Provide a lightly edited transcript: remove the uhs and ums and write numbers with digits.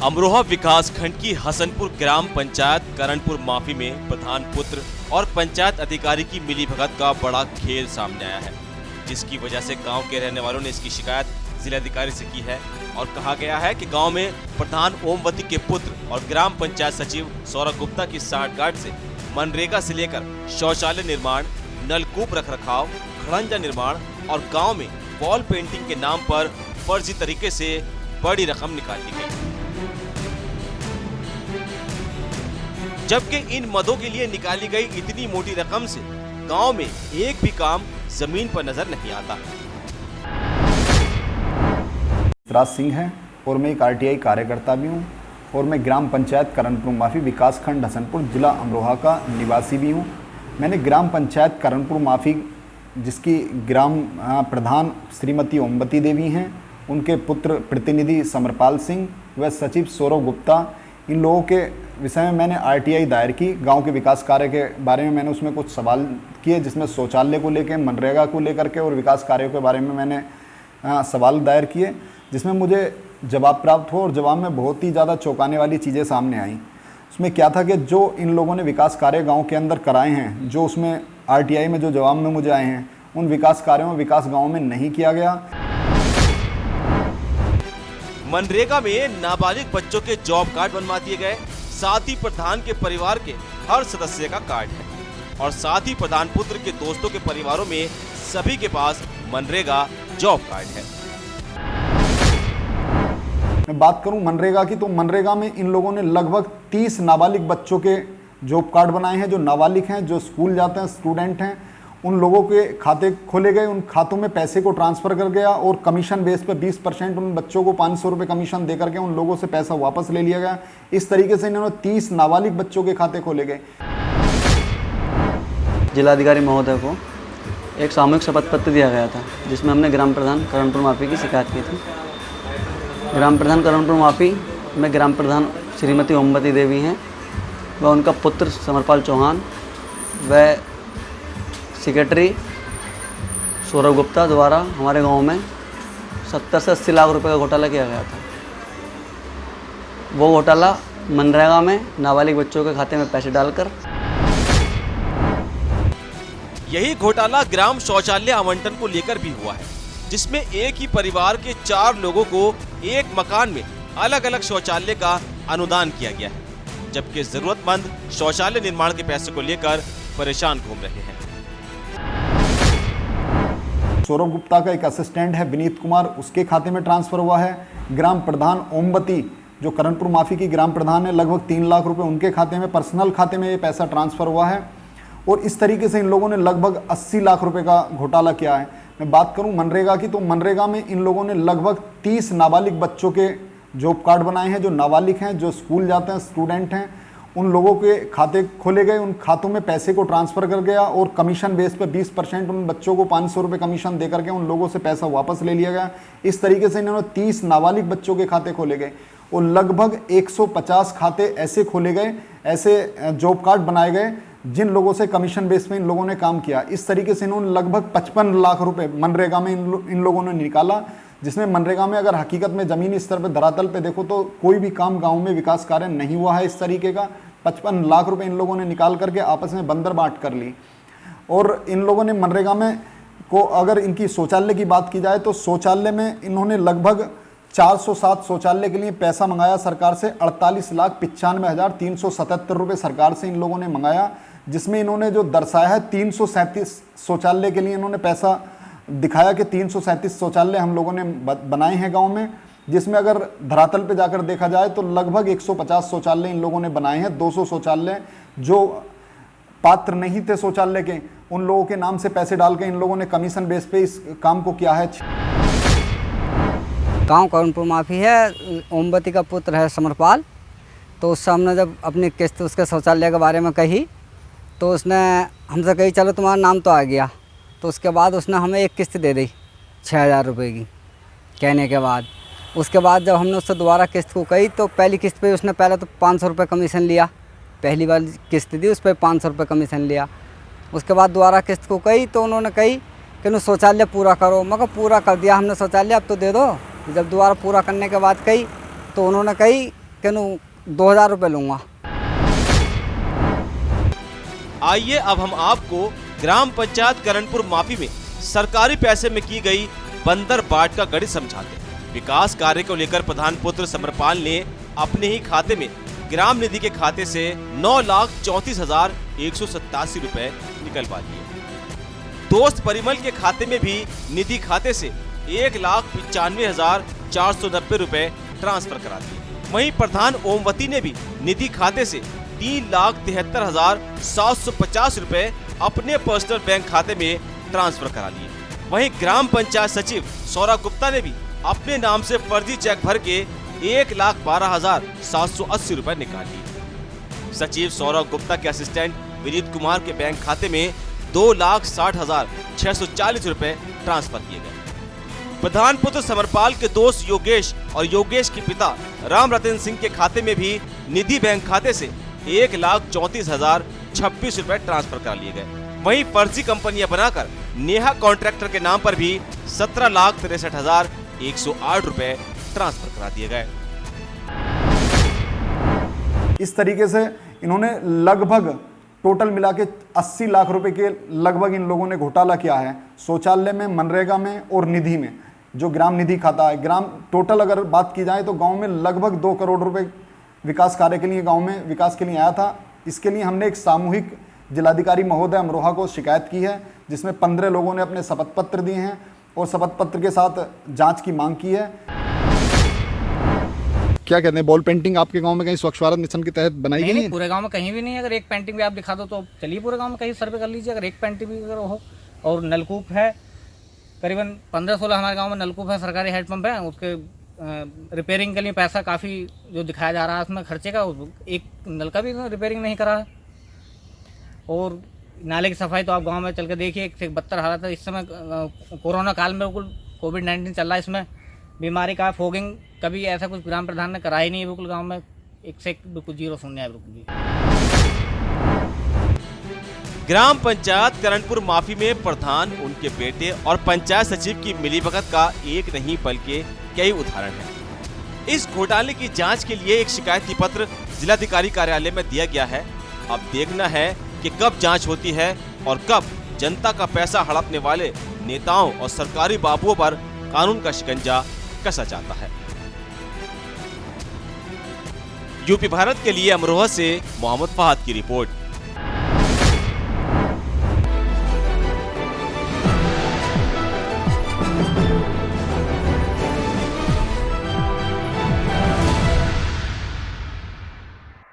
अमरोहा विकास खंड की हसनपुर ग्राम पंचायत करणपुर माफी में प्रधान पुत्र और पंचायत अधिकारी की मिलीभगत का बड़ा खेल सामने आया है, जिसकी वजह से गांव के रहने वालों ने इसकी शिकायत जिलाधिकारी से की है और कहा गया है कि गांव में प्रधान ओमवती के पुत्र और ग्राम पंचायत सचिव सौरभ गुप्ता की साठगांठ से मनरेगा से लेकर शौचालय निर्माण, नलकूप रखरखाव, खड़ंजा निर्माण और गाँव में वॉल पेंटिंग के नाम पर फर्जी तरीके से बड़ी रकम निकाली गई, जबकि इन मदों के लिए निकाली गई इतनी मोटी रकम से गांव में एक भी काम जमीन पर नजर नहीं आता। राज सिंह है और मैं एक आरटीआई कार्यकर्ता भी हूं और मैं ग्राम पंचायत करणपुर माफी विकास खंड हसनपुर जिला अमरोहा का निवासी भी हूं। मैंने ग्राम पंचायत करणपुर माफी जिसकी ग्राम प्रधान श्रीमती ओमवती देवी हैं, उनके पुत्र प्रतिनिधि समरपाल सिंह व सचिव सौरभ गुप्ता, इन लोगों के विषय में मैंने आरटीआई दायर की। गांव के विकास कार्य के बारे में मैंने उसमें कुछ सवाल किए, जिसमें शौचालय को लेकर, मनरेगा को लेकर के और विकास कार्यों के बारे में मैंने सवाल दायर किए, जिसमें मुझे जवाब प्राप्त हुआ और जवाब में बहुत ही ज़्यादा चौंकाने वाली चीज़ें सामने आईं। उसमें क्या था कि जो इन लोगों ने विकास कार्य गाँव के अंदर कराए हैं, जो उसमें आरटीआई में जो जवाब में मुझे आए हैं, उन विकास कार्यों में विकास गाँव में नहीं किया गया। मनरेगा में नाबालिग बच्चों के जॉब कार्ड बनवा दिए गए, साथ ही प्रधान के परिवार के हर सदस्य का कार्ड है और साथ ही प्रधान पुत्र के दोस्तों के परिवारों में सभी के पास मनरेगा जॉब कार्ड है। मैं बात करूं मनरेगा की, तो मनरेगा में इन लोगों ने लगभग 30 नाबालिग बच्चों के जॉब कार्ड बनाए हैं, जो नाबालिग हैं, जो स्कूल जाते हैं, स्टूडेंट हैं। उन लोगों के खाते खोले गए, उन खातों में पैसे को ट्रांसफ़र कर गया और कमीशन बेस पर 20% उन बच्चों को 500 रुपये कमीशन दे करके उन लोगों से पैसा वापस ले लिया गया। इस तरीके से इन्होंने 30 नाबालिग बच्चों के खाते खोले गए। जिलाधिकारी महोदय को एक सामूहिक शपथ पत्र दिया गया था, जिसमें हमने ग्राम प्रधान करणपुर माफी की शिकायत की थी। ग्राम प्रधान करणपुर माफी में ग्राम प्रधान श्रीमती ओमवती देवी हैं व उनका पुत्र समरपाल चौहान व सेक्रेटरी सौरभ गुप्ता द्वारा हमारे गांव में 70 से 80 लाख रुपए का घोटाला किया गया था। वो घोटाला मनरेगा में नाबालिग बच्चों के खाते में पैसे डालकर। यही घोटाला ग्राम शौचालय आवंटन को लेकर भी हुआ है, जिसमें एक ही परिवार के 4 लोगों को एक मकान में अलग अलग शौचालय का अनुदान किया गया है, जबकि जरूरतमंद शौचालय निर्माण के पैसे को लेकर परेशान घूम रहे हैं। सौरभ गुप्ता का एक असिस्टेंट है विनीत कुमार, उसके खाते में ट्रांसफ़र हुआ है। ग्राम प्रधान ओमवती जो करणपुर माफी की ग्राम प्रधान है, लगभग 3 लाख रुपए उनके खाते में, पर्सनल खाते में ये पैसा ट्रांसफ़र हुआ है। और इस तरीके से इन लोगों ने लगभग 80 लाख रुपए का घोटाला किया है। मैं बात करूं मनरेगा की, तो मनरेगा में इन लोगों ने लगभग 30 नाबालिग बच्चों के जॉब कार्ड बनाए हैं, जो नाबालिग हैं, जो स्कूल जाते हैं, स्टूडेंट हैं। उन लोगों के खाते खोले गए, उन खातों में पैसे को ट्रांसफ़र कर गया और कमीशन बेस पर 20% उन बच्चों को 500 रुपये कमीशन दे करके उन लोगों से पैसा वापस ले लिया गया। इस तरीके से इन्होंने 30 नाबालिग बच्चों के खाते खोले गए और लगभग 150 खाते ऐसे खोले गए, ऐसे जॉब कार्ड बनाए गए जिन लोगों से कमीशन बेस पे इन लोगों ने काम किया। इस तरीके से इन्होंने लगभग 55 लाख रुपए मनरेगा में इन लोगों ने निकाला, जिसमें मनरेगा में अगर हकीकत में ज़मीनी स्तर पर धरातल पे देखो तो कोई भी काम गांव में विकास कार्य नहीं हुआ है। इस तरीके का 55 लाख रुपए इन लोगों ने निकाल करके आपस में बंदर बांट कर ली। और इन लोगों ने मनरेगा में को अगर इनकी शौचालय की बात की जाए तो शौचालय में इन्होंने लगभग 407 शौचालय के लिए पैसा मंगाया सरकार से। 48,95,377 रुपये सरकार से इन लोगों ने मंगाया, जिसमें इन्होंने जो दर्शाया है 337 शौचालय के लिए इन्होंने पैसा दिखाया कि 337 शौचालय हम लोगों ने बनाए हैं गांव में, जिसमें अगर धरातल पे जाकर देखा जाए तो लगभग 150 शौचालय इन लोगों ने बनाए हैं। 200 शौचालय जो पात्र नहीं थे शौचालय के, उन लोगों के नाम से पैसे डाल के इन लोगों ने कमीशन बेस पे इस काम को किया है। गाँव करणपुर माफी है, ओमवती का पुत्र है समरपाल। तो उससे हमने जब अपनी किस्त उसके शौचालय के बारे में कही तो उसने हमसे कही चलो तुम्हारा नाम तो आ गया। तो उसके बाद उसने हमें एक किस्त दे दी 6,000 रुपये की कहने के बाद। उसके बाद जब हमने उससे दोबारा किस्त को कही तो पहली किस्त पे उसने पहले तो 500 रुपये कमीशन लिया, पहली बार किस्त दी उस पर 500 रुपये कमीशन लिया। उसके बाद दोबारा किस्त को कही तो उन्होंने कही कि शौचालय पूरा करो। मगर पूरा कर दिया हमने शौचालय, अब तो दे दो। जब दोबारा पूरा करने के बाद कही तो उन्होंने कही कहूँ 2000 रुपये लूँगा। आइए अब हम आपको ग्राम पंचायत करणपुर माफी में सरकारी पैसे में की गई बंदर बाट का गणित समझाते हैं। विकास कार्य को लेकर प्रधान पुत्र समरपाल ने अपने ही खाते में ग्राम निधि के खाते से 9,34,187 रुपए निकलवा लिए। दोस्त परिमल के खाते में भी निधि खाते से 1,95,490 रुपए ट्रांसफर करा दिए। वहीं प्रधान ओमवती ने भी निधि खाते से 3,73,750 रुपए अपने पर्सनल बैंक खाते में ट्रांसफर करा लिए। वहीं ग्राम पंचायत सचिव सौरभ गुप्ता ने भी अपने नाम से फर्जी चेक भर के 1,12,780 रुपए निकाल लिए। सचिव सौरभ गुप्ता के असिस्टेंट विनीत कुमार के बैंक खाते में 2,60,640 रुपए ट्रांसफर किए गए। प्रधान पुत्र समरपाल के दोस्त योगेश और योगेश के पिता राम रतन सिंह के खाते में भी निधि बैंक खाते से 1,34,026 रुपए ट्रांसफर कर लिए गए। वहीं फर्जी कंपनियां बनाकर नेहा कॉन्ट्रैक्टर के नाम पर भी 17,63,108 रुपए ट्रांसफर करा दिए गए। इस तरीके से इन्होंने लगभग टोटल मिला के 80 लाख रुपए के लगभग इन लोगों ने घोटाला किया है शौचालय में, मनरेगा में और निधि में। जो ग्राम निधि खाता है, ग्राम टोटल अगर बात की जाए तो गांव में लगभग 2 करोड़ रुपए विकास कार्य के लिए गांव में विकास के लिए आया था। इसके लिए हमने एक सामूहिक जिलाधिकारी महोदय अमरोहा को शिकायत की है, जिसमें 15 लोगों ने अपने शपथ पत्र दिए हैं और शपथ पत्र के साथ जांच की मांग की है। क्या कहते हैं, बॉल पेंटिंग आपके गांव में कहीं स्वच्छ भारत मिशन के तहत बनाई गई है? पूरे गांव में कहीं भी नहीं। अगर एक पेंटिंग भी आप दिखा दो तो चलिए पूरे गांव में कहीं सर्वे कर लीजिए, अगर एक पेंटिंग भी अगर हो। और नलकूप है, करीबन 15-16 हमारे गांव में नलकूप है, सरकारी हैंडपम्प है। उसके रिपेयरिंग के लिए पैसा काफ़ी जो दिखाया जा रहा है उसमें खर्चे का, एक नल का भी रिपेयरिंग नहीं करा है। और नाले की सफाई तो आप गांव में चल के देखिए, एक से बदतर हालत है। इस समय कोरोना काल में बिल्कुल कोविड-19 चल रहा है, इसमें बीमारी का फोगिंग कभी ऐसा कुछ ग्राम प्रधान ने करा ही नहीं है। बिल्कुल गांव में एक से बिल्कुल जीरो शून्य है बिल्कुल भी। ग्राम पंचायत करणपुर माफी में प्रधान, उनके बेटे और पंचायत सचिव की मिलीभगत का एक नहीं बल्कि कई उदाहरण हैं। इस घोटाले की जांच के लिए एक शिकायती पत्र जिलाधिकारी कार्यालय में दिया गया है। अब देखना है कि कब जांच होती है और कब जनता का पैसा हड़पने वाले नेताओं और सरकारी बाबुओं पर कानून का शिकंजा कसा जाता है। यूपी भारत के लिए अमरोहा से मोहम्मद फहद की रिपोर्ट।